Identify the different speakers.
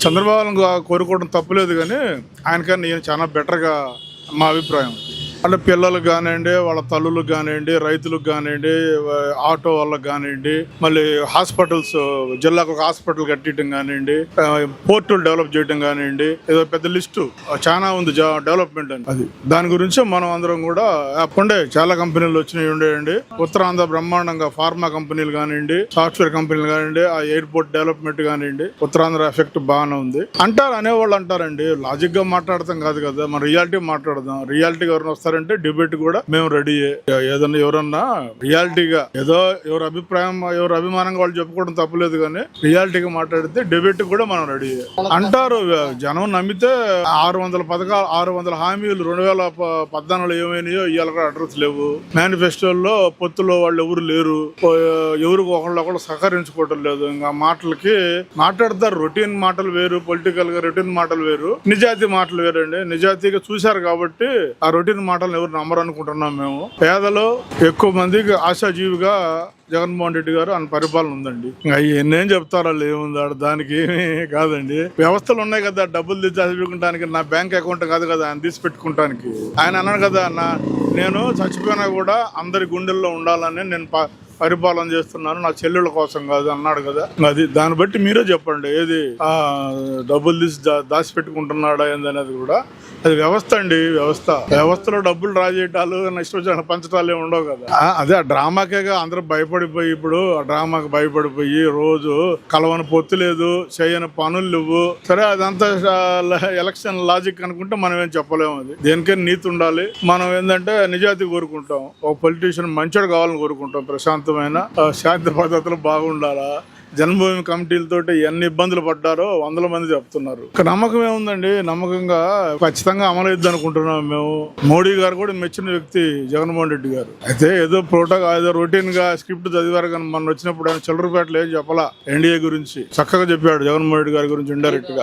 Speaker 1: చంద్రబాబు కోరుకోవడం తప్పులేదు, కానీ ఆయనకన్నా నేను చాలా బెటర్గా మా అభిప్రాయం. అంటే పిల్లలకు కానివ్వండి, వాళ్ళ తల్లులకు కానివ్వండి, రైతులకు కానివ్వండి, ఆటో వాళ్ళకి కానివ్వండి, మళ్ళీ హాస్పిటల్స్, జిల్లాకు ఒక హాస్పిటల్ కట్టియటం కానివ్వండి, పోర్టులు డెవలప్ చేయడం కానివ్వండి, ఏదో పెద్ద లిస్టు చాలా ఉంది డెవలప్మెంట్ అని. అది దాని గురించి మనం అందరం కూడా ఉండే చాలా కంపెనీలు వచ్చినాయి ఉండేయండి. ఉత్తరాంధ్ర బ్రహ్మాండంగా ఫార్మా కంపెనీలు కానివ్వండి, సాఫ్ట్వేర్ కంపెనీలు కానివ్వండి, ఆ ఎయిర్పోర్ట్ డెవలప్మెంట్ కానివ్వండి, ఉత్తరాంధ్ర ఎఫెక్ట్ బాగానే ఉంది అంటారు. అనేవాళ్ళు అంటారండి, లాజిక్ గా మాట్లాడతాం కాదు కదా, మనం రియాలిటీ మాట్లాడదాం. రియాలిటీగా ఎవరైనా వస్తారంటే డిబేట్ కూడా మేము రెడీ. ఏదన్నా ఎవరన్నా రియాలిటీగా ఏదో ఎవరి అభిప్రాయం ఎవరి అభిమానంగా వాళ్ళు చెప్పుకోవడం తప్పులేదు, కానీ రియాలిటీగా మాట్లాడితే డిబేట్ కూడా మనం రెడీ అంటారు. జనం నమ్మితే 600 పథకాలు 600 హామీలు 2014 ఏమైనాయో ఇవాళ కూడా అడ్రస్ లేవు. మేనిఫెస్టోల్లో పొత్తులో వాళ్ళు ఎవరు లేరు, ఎవరికి ఒకళ్ళు సహకరించుకోవటం లేదు. ఇంకా మాటలకి మాట్లాడతారు. రొటీన్ మాటలు వేరు, పొలిటికల్ గా రొటీన్ మాటలు వేరు, నిజాయితీ మాటలు వేరండి. నిజాయితీగా చూశారు కాబట్టి ఆ రొటీన్ మాటలు ఎవరు నమ్మరు అనుకుంటున్నాం మేము. పేదలు ఎక్కువ మందికి ఆశాజీవిగా జగన్మోహన్ రెడ్డి గారు ఆయన పరిపాలన ఉందండి. ఎన్నేం చెప్తారో ఏముంది దానికి ఏమీ కాదండి. వ్యవస్థలు ఉన్నాయి కదా, డబ్బులు తీసి నా బ్యాంక్ అకౌంట్ కాదు కదా ఆయన తీసి పెట్టుకుంటానికి. ఆయన అన్నాడు కదా, నేను చచ్చిపోయినా కూడా అందరి గుండెల్లో ఉండాలని నేను పరిపాలన చేస్తున్నాను, నా చెల్లెళ్ళ కోసం కాదు అన్నాడు కదా. అది దాన్ని బట్టి మీరే చెప్పండి, ఏది డబ్బులు తీసి దాచిపెట్టుకుంటున్నాడా ఏందనేది కూడా. అది వ్యవస్థ అండి, వ్యవస్థలో డబ్బులు డ్రా చేయటాలు, ఇష్టం పంచటాలు ఉండవు కదా. అదే ఆ డ్రామాకేగా అందరూ భయపడిపోయి, ఇప్పుడు ఆ డ్రామాకి భయపడిపోయి రోజు కలవని పొత్తు లేదు, చేయని పనులు లేవు. సరే అదంతా ఎలక్షన్ లాజిక్ అనుకుంటే మనం ఏం చెప్పలేము. అది దేనికైనా నీతి ఉండాలి. మనం ఏంటంటే నిజాయితీ కోరుకుంటాం, ఒక పొలిటీషియన్ మంచోడు కావాలని కోరుకుంటాం, ప్రశాంతమైన శాంతి పద్ధతులు బాగుండాలా. జన్మభూమి కమిటీలతోటి ఎన్ని ఇబ్బందులు పడ్డారో 100 మంది చెప్తున్నారు. నమ్మకం ఏముందండి, నమ్మకంగా ఖచ్చితంగా అమలైద్ది అనుకుంటున్నాం మేము. మోడీ గారు కూడా మెచ్చిన వ్యక్తి జగన్మోహన్ రెడ్డి గారు. అయితే ఏదో ఏదో రొటీన్ గా స్క్రిప్ట్ చదివారు, కానీ మన వచ్చినప్పుడు ఆయన చిల్లరపేటలు ఏం చెప్పాలా ఎన్డీఏ గురించి చక్కగా చెప్పాడు జగన్మోహన్ రెడ్డి గారి గురించి ఇండైరెక్ట్ గా.